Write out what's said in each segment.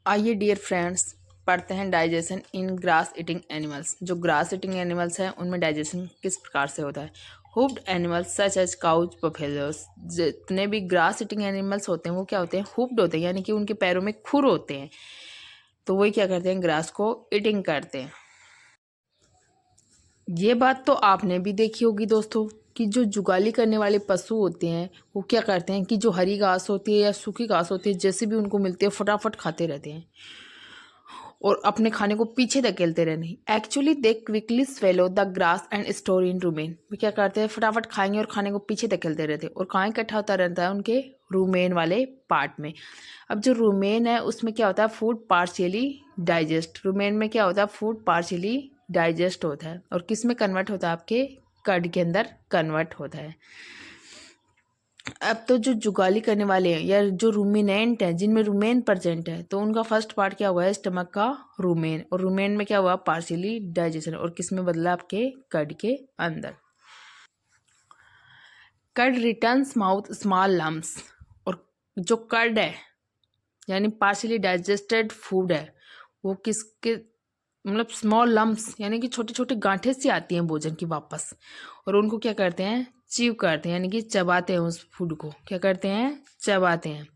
आइए dear friends, पढ़ते हैं digestion in grass eating animals. जो ग्रास ईटिंग एनिमल्स हैं उनमें डाइजेशन किस प्रकार से होता है। Hoofed animals such as cows buffaloes. जितने भी ग्रास ईटिंग एनिमल्स होते हैं वो क्या होते हैं, हुप्ड होते हैं, यानी कि उनके पैरों में खुर होते हैं। तो वही क्या करते हैं, ग्रास को ईटिंग करते हैं। ये बात तो आपने भी देखी होगी दोस्तों कि जो जुगाली करने वाले पशु होते हैं वो क्या करते हैं कि जो हरी घास होती है या सूखी घास होती है, जैसे भी उनको मिलती है फटाफट खाते रहते हैं और अपने खाने को पीछे धकेलते रहने। Actually they quickly swallow the grass and store in rumen. वे क्या करते हैं, फटाफट खाएंगे और खाने को पीछे धकेलते रहते हैं। और कहाँ इकट्ठा होता रहता है, उनके रूमेन वाले पार्ट में। अब जो रूमेन है उसमें क्या होता है, फूड पार्शियली डाइजेस्ट। रूमेन में क्या होता है, फूड पार्शियली डाइजेस्ट होता है और किस में कन्वर्ट होता है, आपके कड के अंदर कन्वर्ट होता है। अब तो जो जुगाली करने वाले हैं या जो रूमिनेंट हैं, जिनमें रूमेन प्रेजेंट है, तो उनका फर्स्ट पार्ट क्या हुआ है, स्टमक का रूमेन। और रूमेन में क्या हुआ, पार्शियली डाइजेशन। और किस में बदला, आपके कड के अंदर। कड रिटर्न्स माउथ स्मॉल लम्स। और जो कड है यानी पार्शियली डाइजेस्टेड फूड है, वो किसके मतलब स्मॉल लम्स, यानी कि छोटे छोटे गांठे से आती हैं भोजन की वापस। और उनको क्या करते हैं, च्यू करते हैं, यानी कि चबाते हैं। उस फूड को क्या करते हैं, चबाते हैं।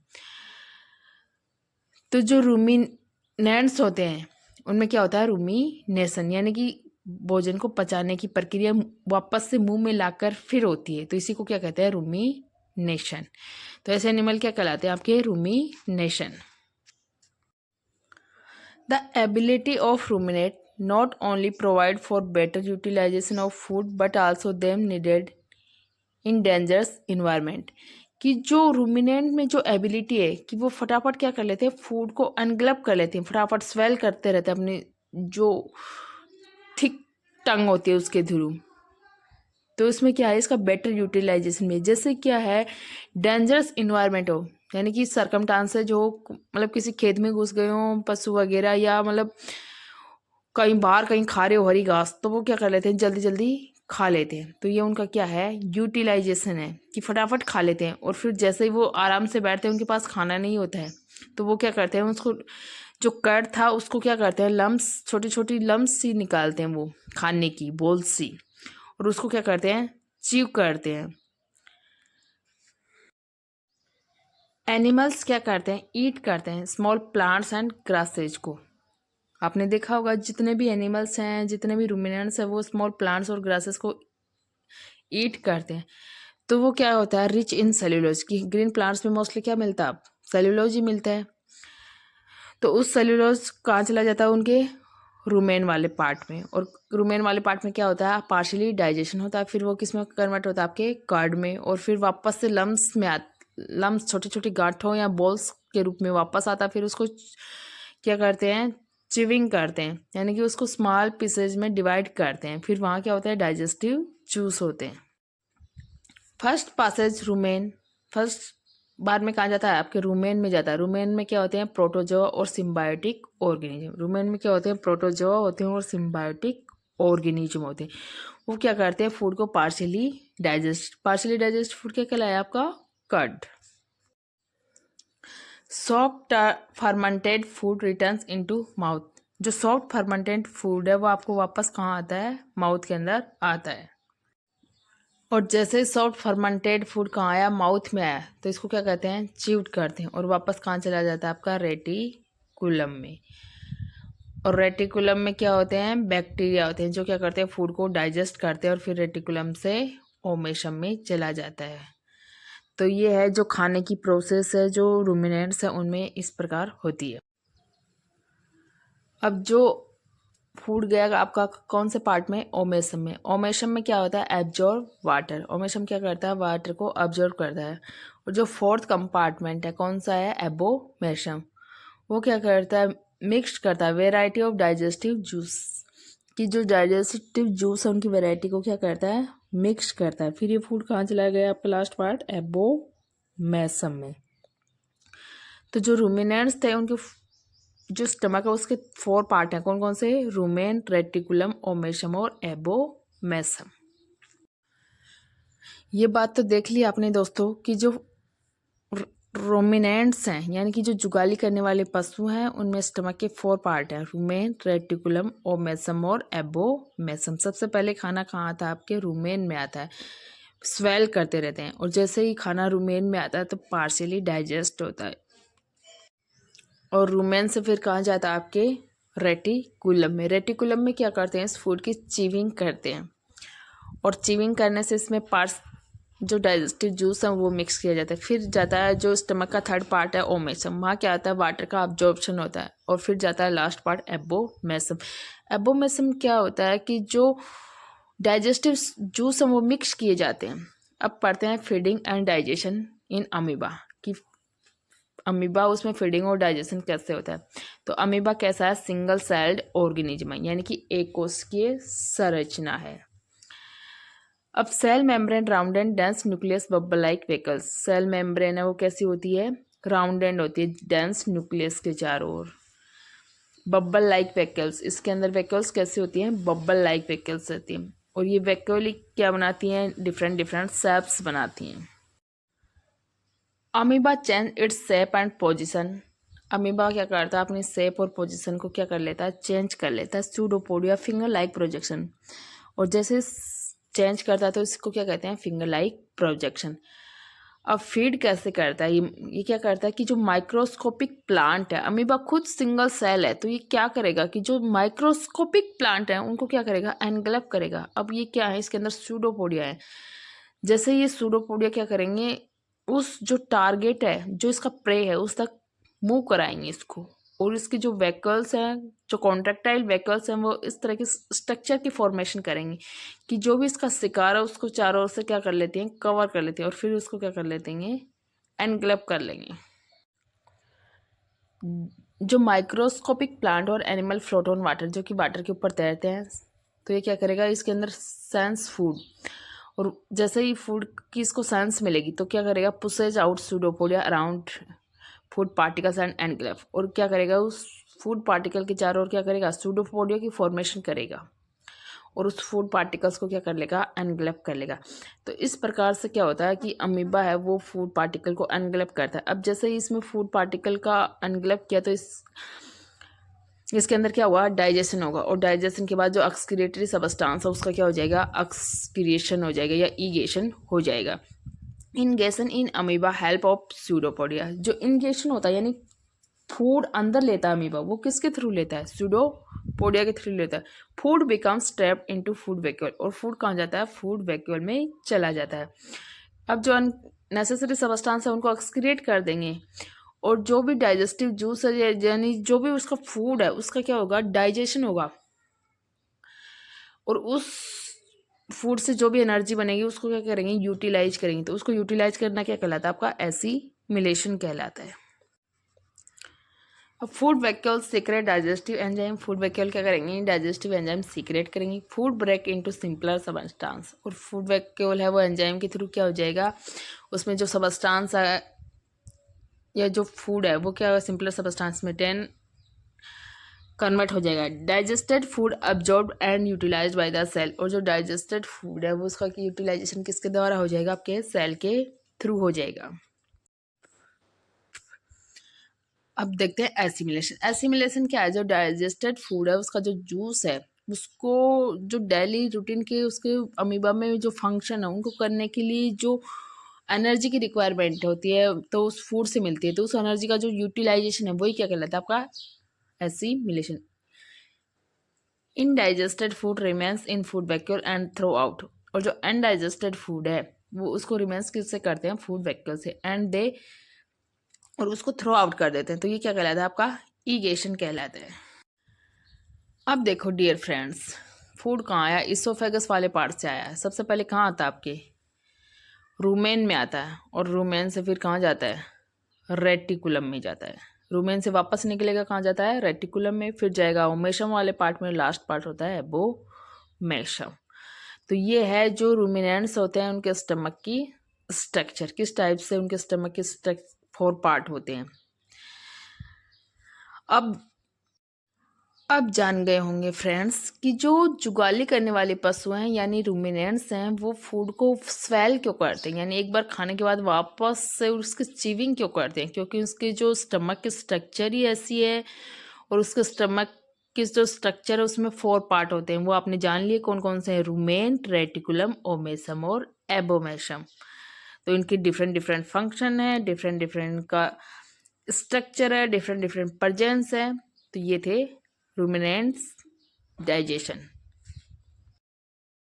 तो जो रूमिनेंट्स होते हैं उनमें क्या होता है, रूमिनेशन, यानी कि भोजन को पचाने की प्रक्रिया वापस से मुंह में लाकर फिर होती है, तो इसी को क्या कहते हैं, रूमिनेशन। तो ऐसे एनिमल क्या कहलाते हैं, आपके rumination. The ability of ruminate not only provide for better utilization of food but also them needed in dangerous environment। कि जो रूमिनेंट में जो एबिलिटी है कि वो फटाफट क्या कर लेते हैं, फूड को अनग्लब कर लेते हैं, फटाफट स्वेल करते रहते हैं अपनी जो थिक टंग होती है उसके थ्रू। तो इसमें क्या है, इसका बेटर यूटिलाइजेशन में, जैसे क्या है, डेंजरस इन्वायरमेंट हो, यानी कि सरकमटांस है, जो मतलब किसी खेत में घुस गए हो पशु वगैरह, या मतलब कहीं बाहर कहीं खा रहे हो हरी घास, तो वो क्या कर लेते हैं, जल्दी जल्दी खा लेते हैं। तो ये उनका क्या है, यूटिलाइजेशन है कि फटाफट खा लेते हैं। और फिर जैसे ही वो आराम से बैठते हैं, उनके पास खाना नहीं होता है, तो वो क्या करते हैं, उसको जो कट था उसको क्या करते हैं, लम्स, छोटी छोटी लम्स सी निकालते हैं वो खाने की बोल सी, और उसको क्या करते हैं, च्यू करते हैं। एनिमल्स क्या करते हैं, ईट करते हैं स्मॉल प्लांट्स एंड ग्रासेज को। आपने देखा होगा जितने भी एनिमल्स हैं, जितने भी रूमिनेंट्स हैं, वो स्मॉल प्लांट्स और ग्रासेस को ईट करते हैं। तो वो क्या होता है, रिच इन सेल्यूलोज। की ग्रीन प्लांट्स में मोस्टली क्या मिलता है, सेल्यूलोज ही मिलता है। तो उस सेल्यूलोज कहाँ चला जाता है, उनके रूमेन वाले पार्ट में। और रूमेन वाले पार्ट में क्या होता है, पार्शियली डाइजेशन होता है, फिर वो किस में कन्वर्ट होता है, आपके कर्ड में। और फिर वापस से लम्स में लम्स छोटी छोटी गांठों या बॉल्स के रूप में वापस आता है। फिर उसको क्या करते हैं, चिविंग करते हैं, यानी कि उसको स्मॉल पीसेज में डिवाइड करते हैं। फिर वहाँ क्या होता है, डाइजेस्टिव जूस होते हैं। फर्स्ट पासेज रूमेन, फर्स्ट बार में कहाँ जाता है, आपके रूमेन में जाता है। रूमेन में क्या होते हैं, प्रोटोजोआ और सिम्बायोटिक ऑर्गेनिज्म। रूमेन में क्या होते हैं, प्रोटोजोआ होते हैं और सिम्बायोटिक ऑर्गेनिज्म होते हैं। वो क्या करते हैं, फूड को पार्शियली डाइजेस्ट फूड क्या कहलाया, आपका curd. Soft fermented food returns into mouth. जो सॉफ्ट फर्मेंटेड फूड है वो आपको वापस कहाँ आता है, माउथ के अंदर आता है। और जैसे ही सॉफ्ट फर्मेंटेड फूड कहाँ आया, माउथ में आया, तो इसको क्या कहते हैं, च्यूड करते हैं। और वापस कहाँ चला जाता है, आपका रेटिकुलम में। और रेटिकुलम में क्या होते हैं, बैक्टीरिया होते हैं, जो क्या करते हैं, फूड को डाइजेस्ट करते हैं। और फिर रेटिकुलम से ओमेशम में चला जाता है। तो ये है जो खाने की प्रोसेस है, जो रूमिनेंट्स है उनमें इस प्रकार होती है। अब जो फूड गया आपका कौन से पार्ट में, ओमेशम में। ओमेशम में क्या होता है, एब्जॉर्ब वाटर। ओमेशम क्या करता है, वाटर को अब्जॉर्ब करता है। और जो फोर्थ कंपार्टमेंट है कौन सा है, एबोमेशम। वो क्या करता है, मिक्स करता है वेराइटी ऑफ डाइजेस्टिव जूस। कि जो डाइजेस्टिव जूस है उनकी वेराइटी को क्या करता है, मिक्स करता है। फिर ये फूड कहाँ चला गया, आपका लास्ट पार्ट एबोमेशम में। तो जो रूमिनेंट्स थे उनके जो स्टमक है उसके 4 पार्ट हैं, कौन कौन से, रूमेन, रेटिकुलम, ओमेशम और एबोमेशम। ये बात तो देख ली आपने दोस्तों कि जो रोमिनेंट्स हैं यानी कि जो जुगाली करने वाले पशु हैं, उनमें स्टमक के 4 पार्ट हैं, रूमेन, रेटिकुलम, ओमेसम और एबोमेसम। सबसे पहले खाना कहाँ आता है आपके? रूमेन में आता है। स्वेल करते रहते हैं और जैसे ही खाना रूमेन में आता है तो पार्शियली डाइजेस्ट होता है और रूमेन से फिर कहाँ जाता है आपके? रेटिकुलम में। रेटिकुलम में क्या करते हैं? इस फूड की चीविंग करते हैं और चीविंग करने से इसमें पार्ट्स जो डाइजेस्टिव जूस है वो मिक्स किया जाता है। फिर जाता है जो स्टमक का थर्ड पार्ट है ओमेसम, वहाँ क्या आता है? वाटर का अब्जॉर्प्शन होता है और फिर जाता है लास्ट पार्ट एबोमेसम। एबोमेसम क्या होता है कि जो डाइजेस्टिव जूस है वो मिक्स किए जाते हैं। अब पढ़ते हैं feeding and digestion in amoeba कि अमीबा उसमें फीडिंग और डाइजेशन कैसे होता है। तो अमीबा कैसा है? सिंगल सेल्ड ऑर्गेनिज्म है यानी कि एक कोशिकीय संरचना है। अब cell membrane round and dense nucleus bubble like vacuoles. Cell membrane है वो कैसी होती है? राउंड एंड होती है, डेंस न्यूक्लियस के चारों ओर। बबल लाइक वेकल्स, इसके अंदर वेकल्स कैसी होती हैं? बबल लाइक वेकल्स होती हैं और ये वेकल क्या बनाती हैं? डिफरेंट डिफरेंट शेप्स बनाती हैं। Amoeba change its shape and position. Amoeba क्या करता है? अपनी शेप और पोजीशन को क्या कर लेता है? चेंज कर लेता है। सूडोपोडिया फिंगर लाइक प्रोजेक्शन, और जैसे चेंज करता है तो इसको क्या कहते हैं? Finger like projection. अब फीड कैसे करता है? ये क्या करता है कि जो माइक्रोस्कोपिक प्लांट है, अमीबा खुद सिंगल सेल है, तो ये क्या करेगा कि जो माइक्रोस्कोपिक प्लांट है उनको क्या करेगा? एनगल्प करेगा। अब ये क्या है? इसके अंदर सूडोपोडिया है। जैसे ये सूडोपोडिया क्या करेंगे? उस जो टारगेट है, जो इसका प्रे है, उस तक मूव कराएंगे इसको, और इसके जो वेकल्स हैं, जो कॉन्ट्रेक्टाइल वेकल्स हैं, वो इस तरह के स्ट्रक्चर की फॉर्मेशन करेंगे कि जो भी इसका शिकार है उसको चारों ओर से क्या कर लेते हैं? कवर कर लेते हैं और फिर उसको क्या कर लेते हैं? एनग्लप कर लेंगे। जो माइक्रोस्कोपिक प्लांट और एनिमल फ्लोट ऑन वाटर, जो कि वाटर के ऊपर तैरते हैं, तो ये क्या करेगा? इसके अंदर सेंस फूड, और जैसे ही फूड की इसको सेंस मिलेगी तो क्या करेगा? Pushes out pseudopodia around food particles and engulf, और क्या करेगा? उस फूड पार्टिकल के चारों ओर क्या करेगा? सूडोपोडिया की फॉर्मेशन करेगा और उस फूड पार्टिकल्स को क्या कर लेगा? एनग्लप कर लेगा। तो इस प्रकार से क्या होता है कि अमीबा है वो फूड पार्टिकल को एनग्लप करता है। अब जैसे ही इसमें फूड पार्टिकल का एनग्लप किया तो इसके अंदर क्या हुआ? डाइजेशन होगा, और डाइजेशन के बाद जो एक्सक्रीटरी सबस्टांस है उसका क्या हो जाएगा? एक्सक्रिएशन हो जाएगा या ईगेशन हो जाएगा। Ingestion in amoeba help of pseudopodia. जो इनगेशन होता है यानी फूड अंदर लेता है अमीबा, वो किसके थ्रू लेता है? सूडोपोडिया के थ्रू लेता है। Food becomes trapped into food vacuole, और फूड कहाँ जाता है? फूड वैक्यूल में चला जाता है। अब जो अननेसेसरी सबस्टांस है उनको एक्सक्रिएट कर देंगे, और जो भी डाइजेस्टिव जूस है यानी जो भी उसका फूड है उसका क्या होगा? डाइजेशन होगा, और उस फूड से जो भी एनर्जी बनेगी उसको क्या करेंगे? यूटिलाइज करेंगे। तो उसको यूटिलाइज करना क्या कहलाता है? आपका एसिमिलेशन कहलाता है। अब food vacuole secrete digestive enzyme. Food vacuole क्या करेंगे? डाइजेस्टिव एंजाइम सीक्रेट करेंगे। Food break into simpler substance, और फूड वैक्यूल है वो एंजाइम के थ्रू क्या हो जाएगा? उसमें जो सबस्टांस है या जो फूड है वो क्या होगा? सिंपलर सबस्टांस में 10 कन्वर्ट हो जाएगा। Digested food absorb and utilized by the cell, और जो डाइजेस्टेड फूड है वो उसका यूटिलाइजेशन किसके द्वारा हो जाएगा? आपके सेल के थ्रू हो जाएगा। अब देखते हैं एसिमिलेशन। एसिमिलेशन क्या है? जो डाइजेस्टेड फूड है उसका जो जूस है उसको जो डेली रूटीन के उसके अमीबा में जो फंक्शन है उनको करने के लिए जो एनर्जी की रिक्वायरमेंट होती है तो उस फूड से मिलती है, तो उस एनर्जी का जो यूटिलाइजेशन है वही क्या कहलाता है? आपका assimilation. Indigested food remains in food vacuole and throw out, और जो अनडाइजेस्टेड फूड है वो उसको रिमेन्स किससे करते हैं? फूड वैक्यूल से, एंड दे और उसको थ्रो आउट कर देते हैं। तो ये क्या कहलाता है? आपका ईगेशन कहलाता है। अब देखो डियर फ्रेंड्स, फूड कहाँ आया? इसोफेगस वाले पार्ट से आया है। सबसे पहले कहाँ आता है? आपके रूमेन में आता है, और रूमेन से फिर कहाँ जाता है? रेटिकुलम में जाता है। रूमेन से वापस निकलेगा कहाँ जाता है? रेटिकुलम में, फिर जाएगा ओमेशम वाले पार्ट में, लास्ट पार्ट होता है एबोमेशम। तो ये है जो रूमिनेंट्स होते हैं उनके स्टमक की स्ट्रक्चर, किस टाइप से उनके स्टमक के 4 पार्ट होते हैं। अब अब जान गए होंगे फ्रेंड्स कि जो जुगाली करने वाले पशु हैं यानी रूमिनेंट्स हैं वो फूड को स्वेल क्यों करते हैं, यानी एक बार खाने के बाद वापस से उसकी चीविंग क्यों करते हैं, क्योंकि उसकी जो स्टमक की स्ट्रक्चर ही ऐसी है। और उसके स्टमक की जो स्ट्रक्चर है उसमें 4 पार्ट होते हैं, वो आपने जान लिए कौन कौन से हैं, रूमेंट, रेटिकुलम, ओमेसम और एबोमेसम। तो इनकी डिफरेंट डिफरेंट फंक्शन है, डिफरेंट डिफरेंट का स्ट्रक्चर है, डिफरेंट डिफरेंट प्रजेंस है। तो ये थे रूमिनेंट्स डाइजेशन।